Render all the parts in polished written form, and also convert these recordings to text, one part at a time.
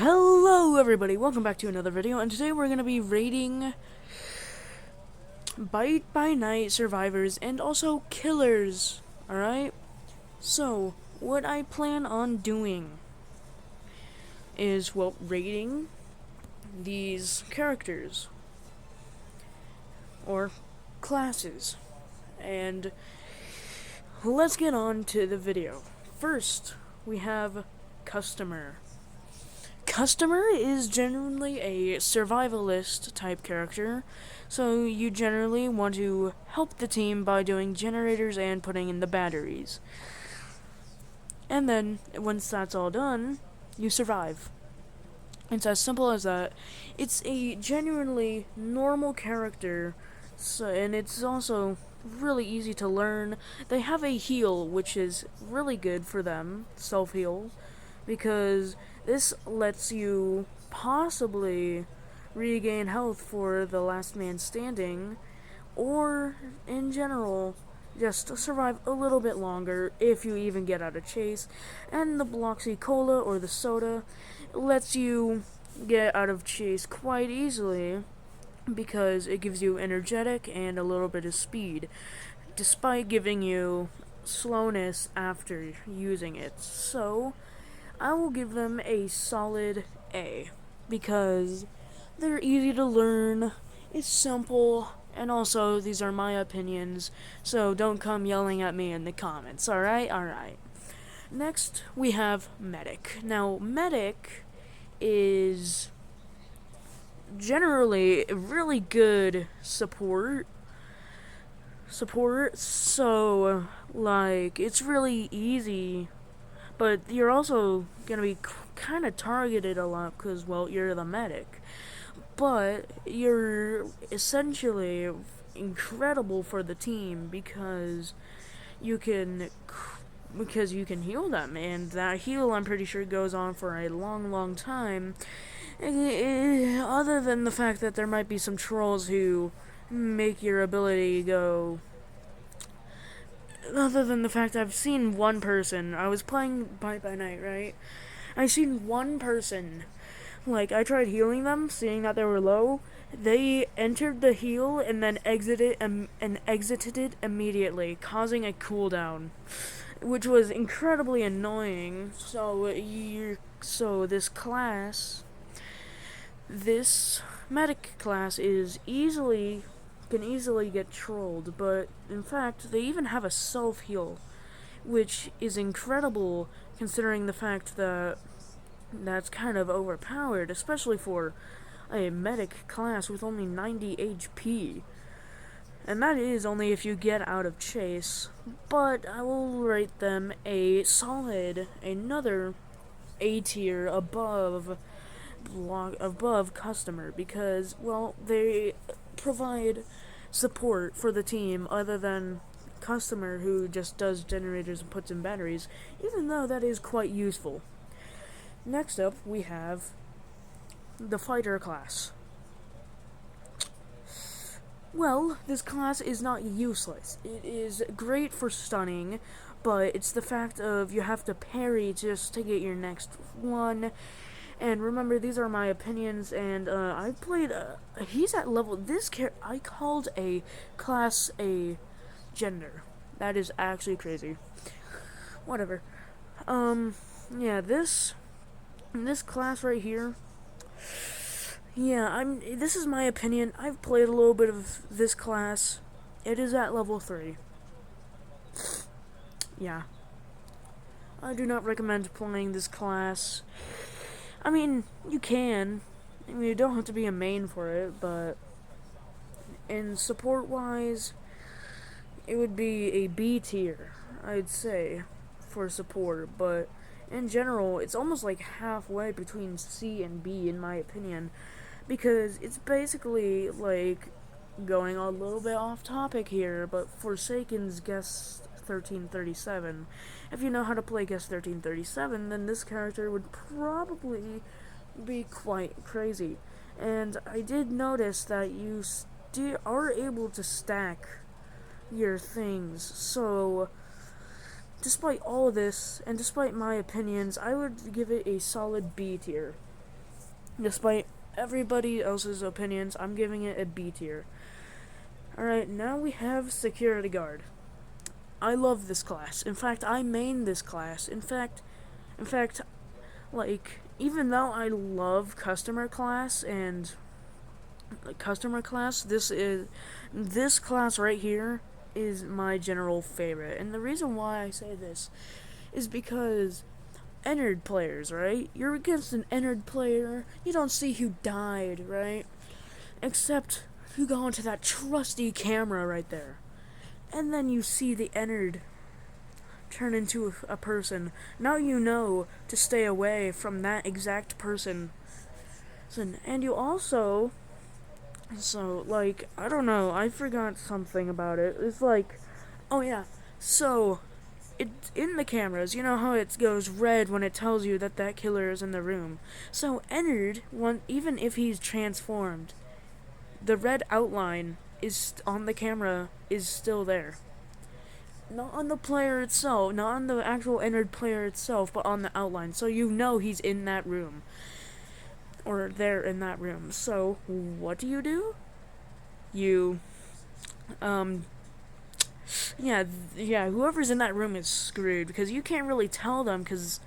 Hello everybody, welcome back to another video, and today we're going to be rating Bite by Night survivors and also killers, alright? So, what I plan on doing is, well, rating these characters, or classes, and let's get on to the video. First, we have Customer. Customer is generally a survivalist type character, so you generally want to help the team by doing generators and putting in the batteries. And then, once that's all done, you survive. It's as simple as that. It's a genuinely normal character, and it's also really easy to learn. They have a heal, which is really good for them, self-heal, because this lets you possibly regain health for the last man standing, or in general, just survive a little bit longer if you even get out of chase. And the Bloxy Cola or the soda lets you get out of chase quite easily because it gives you energetic and a little bit of speed, despite giving you slowness after using it. So I will give them a solid A, because they're easy to learn, it's simple, and also these are my opinions, so don't come yelling at me in the comments, alright? Alright. Next, we have Medic. Now, Medic is generally really good support, so, like, it's really easy, but you're also gonna be kind of targeted a lot because, well, you're the medic. But you're essentially incredible for the team because you can heal them, and that heal, I'm pretty sure, goes on for a long time. Other than the fact that there might be some trolls who make your ability go. Other than the fact I've seen one person, I was playing Bite by Night, right? I seen one person, like, I tried healing them, seeing that they were low. They entered the heal and then exited it immediately, causing a cooldown, which was incredibly annoying. So this medic class can easily get trolled, but in fact, they even have a self-heal, which is incredible considering the fact that that's kind of overpowered, especially for a medic class with only 90 HP. And that is only if you get out of chase, but I will rate them a solid, another A tier above Customer, because, well, they provide support for the team other than Customer, who just does generators and puts in batteries, even though that is quite useful. Next up, we have the Fighter class. Well, this class is not useless. It is great for stunning, but it's the fact of you have to parry just to get your next one. And remember, these are my opinions, and I played, he's at level, I called a class a gender. That is actually crazy. Whatever. Yeah, this class right here, yeah, this is my opinion. I've played a little bit of this class. It is at level 3. Yeah. I do not recommend playing this class. I mean, you can. I mean, you don't have to be a main for it, but in support-wise, it would be a B tier, I'd say, for support, but in general, it's almost like halfway between C and B, in my opinion, because it's basically like, going a little bit off topic here, but Forsaken's Guest 1337. If you know how to play Guest 1337, then this character would probably be quite crazy. And I did notice that you are able to stack your things, so despite all of this, and despite my opinions, I would give it a solid B tier. Despite everybody else's opinions, I'm giving it a B tier. Alright, now we have Security Guard. I love this class. In fact, I main this class. In fact, like, even though I love customer class, this class right here is my general favorite. And the reason why I say this is because entered players, right? You're against an entered player. You don't see who died, right? Except you go into that trusty camera right there. And then you see the entered turn into a person. Now you know to stay away from that exact person. And you also... So, like, I don't know. I forgot something about it. It's like... Oh, yeah. So, it's in the cameras. You know how it goes red when it tells you that that killer is in the room. So, entered, even if he's transformed, the red outline is on the camera is still there. Not on the player itself, not on the actual entered player itself, but on the outline. So you know he's in that room. Or they're in that room. So, what do? You, yeah, whoever's in that room is screwed. Because you can't really tell them, because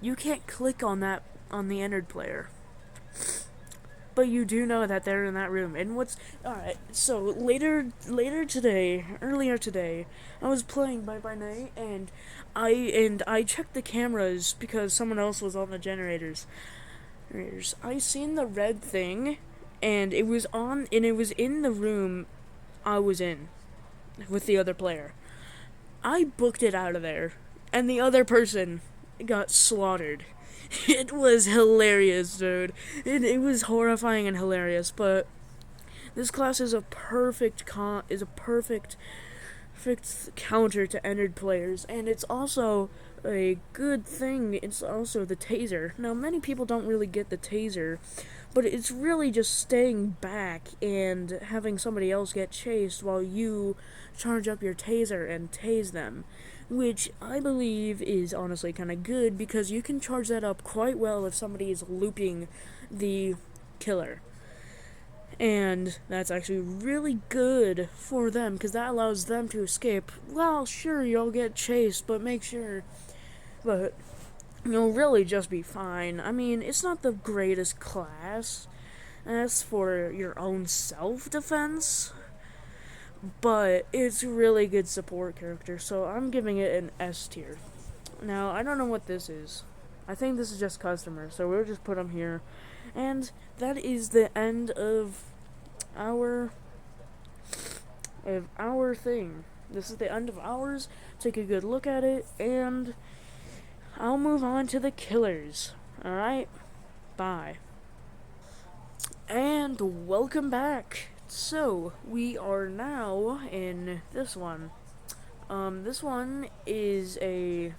you can't click on that, on the entered player. But you do know that they're in that room. And alright, so earlier today, I was playing by night, and I checked the cameras because someone else was on the generators. I seen the red thing, and it was in the room I was in with the other player. I booked it out of there, and the other person got slaughtered. It was hilarious, dude. It was horrifying and hilarious, but this class is a perfect counter to entered players, and it's also a good thing. It's also the taser. Now, many people don't really get the taser, but it's really just staying back and having somebody else get chased while you charge up your taser and tase them, which I believe is honestly kind of good because you can charge that up quite well if somebody is looping the killer. And that's actually really good for them because that allows them to escape. Well, sure, you'll get chased, but you'll really just be fine. I mean, it's not the greatest class as for your own self-defense, but it's really good support character, so I'm giving it an S tier. Now, I don't know what this is. I think this is just customer, so we'll just put them here. And that is the end of our thing. This is the end of ours. Take a good look at it, and I'll move on to the killers. Alright? Bye. And welcome back. So, we are now in this one. This one is a...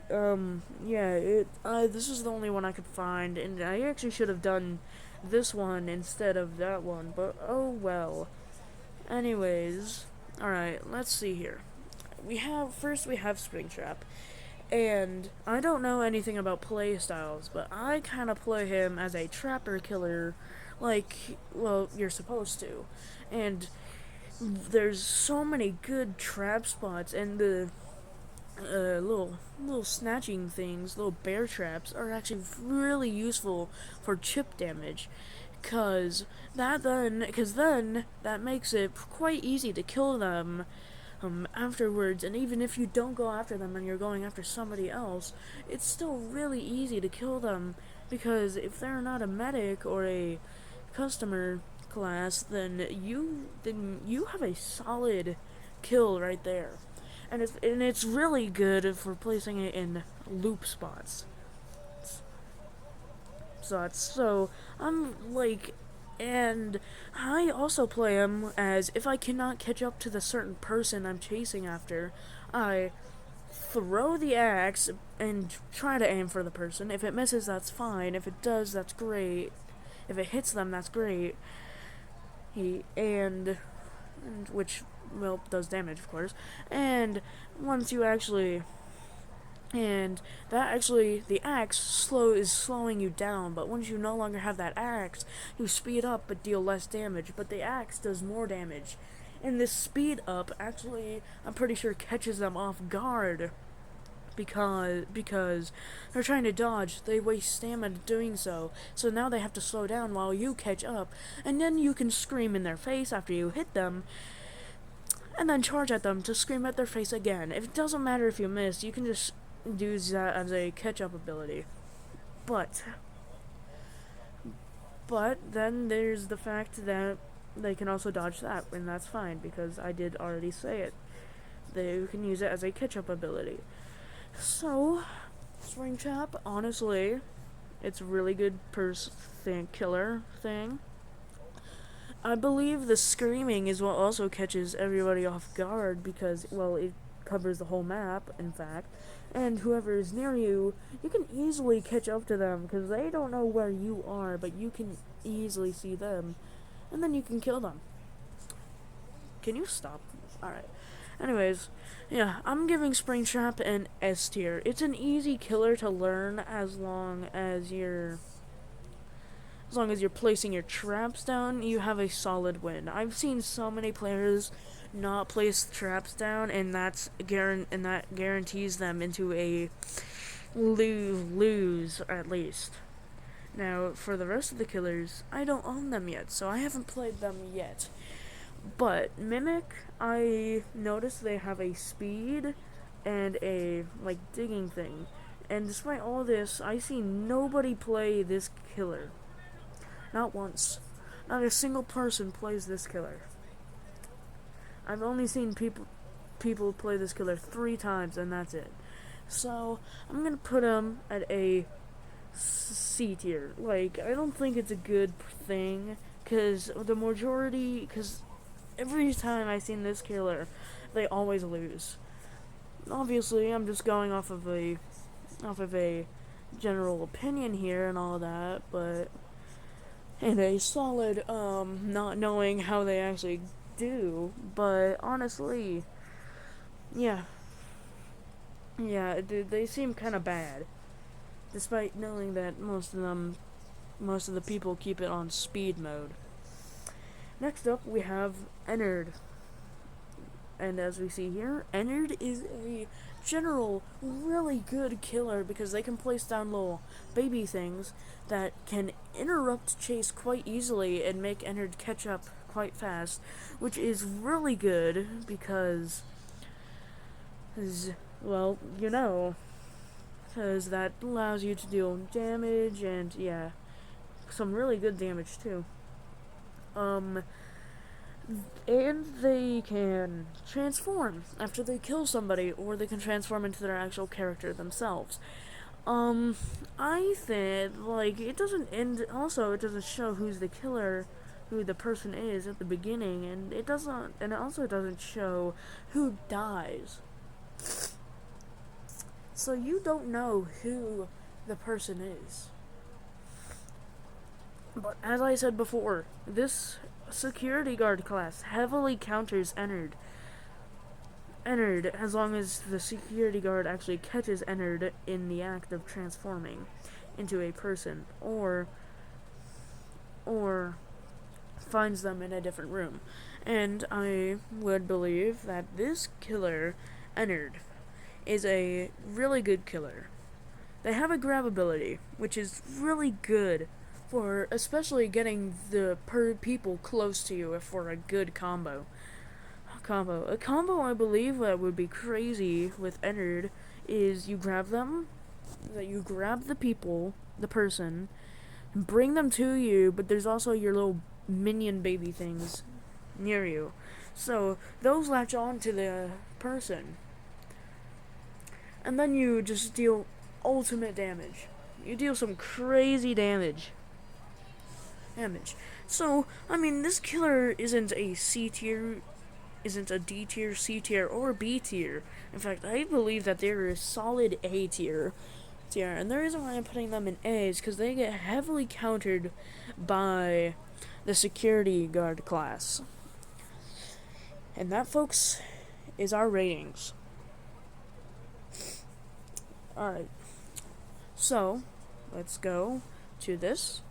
this is the only one I could find, and I actually should have done this one instead of that one, but oh well. Anyways, alright, let's see here. First we have Springtrap, and I don't know anything about play styles, but I kind of play him as a trapper killer, you're supposed to. And there's so many good trap spots, and the little snatching things, little bear traps, are actually really useful for chip damage, cause then that makes it quite easy to kill them afterwards. And even if you don't go after them and you're going after somebody else, it's still really easy to kill them, because if they're not a medic or a customer class, then you have a solid kill right there. And it's really good for placing it in loop spots. So and I also play him as, if I cannot catch up to the certain person I'm chasing after, I throw the axe and try to aim for the person. If it misses, that's fine. If it does, that's great. If it hits them, that's great. Which does damage, of course. And once you actually And the axe is slowing you down, but once you no longer have that axe, you speed up but deal less damage, but the axe does more damage. And this speed up actually, I'm pretty sure, catches them off guard, because they're trying to dodge, they waste stamina doing so. So now they have to slow down while you catch up, and then you can scream in their face after you hit them, and then charge at them to scream at their face again. It doesn't matter if you miss, you can just use that as a catch-up ability. But then there's the fact that they can also dodge that, and that's fine because I did already say it. They can use it as a catch-up ability. So, Spring Trap, honestly, it's a really good killer thing. I believe the screaming is what also catches everybody off guard because, well, it covers the whole map, in fact. And whoever is near you, you can easily catch up to them because they don't know where you are, but you can easily see them. And then you can kill them. Can you stop? Alright. Anyways, yeah, I'm giving Springtrap an S tier. It's an easy killer to learn as long as you're placing your traps down, you have a solid win. I've seen so many players not place traps down, and that guarantees them into a lose at least. Now, for the rest of the killers, I don't own them yet, so I haven't played them yet. But Mimic, I noticed they have a speed and a digging thing. And despite all this, I see nobody play this killer. Not once. Not a single person plays this killer. I've only seen people play this killer 3 times, and that's it. So, I'm gonna put him at a C tier. I don't think it's a good thing, because every time I've seen this killer, they always lose. Obviously, I'm just going off of a general opinion here and all that, but and a solid, not knowing how they actually do, but honestly, yeah, they seem kind of bad, despite knowing that most of the people keep it on speed mode. Next up, we have Ennard. And as we see here, Ennard is a general really good killer because they can place down little baby things that can interrupt chase quite easily and make Ennard catch up quite fast, which is really good because that allows you to deal damage and, yeah, some really good damage too. And they can transform after they kill somebody, or they can transform into their actual character themselves. I think, it doesn't end, also, it doesn't show who the person is at the beginning, and it also doesn't show who dies. So you don't know who the person is. But as I said before, this security guard class heavily counters Ennard, as long as the security guard actually catches Ennard in the act of transforming into a person, or finds them in a different room. And I would believe that this killer, Ennard, is a really good killer. They have a grab ability, which is really good for especially getting the people close to you for a good combo. A combo I believe that would be crazy with Ennard is you grab the person, and bring them to you, but there's also your little minion baby things near you. So those latch on to the person. And then you just deal ultimate damage. You deal some crazy damage. So, this killer isn't a C tier, isn't a D tier, C tier, or B tier. In fact, I believe that they're a solid A tier. And the reason why I'm putting them in A is because they get heavily countered by the security guard class. And that, folks, is our ratings. Alright, so let's go to this.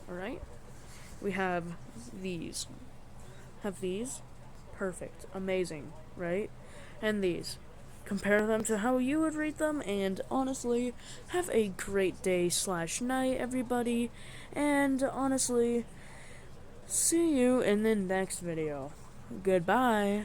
Alright, we have these. Have these. Perfect. Amazing, right? And these. Compare them to how you would rate them, and honestly, have a great day/night, everybody. And honestly, see you in the next video. Goodbye.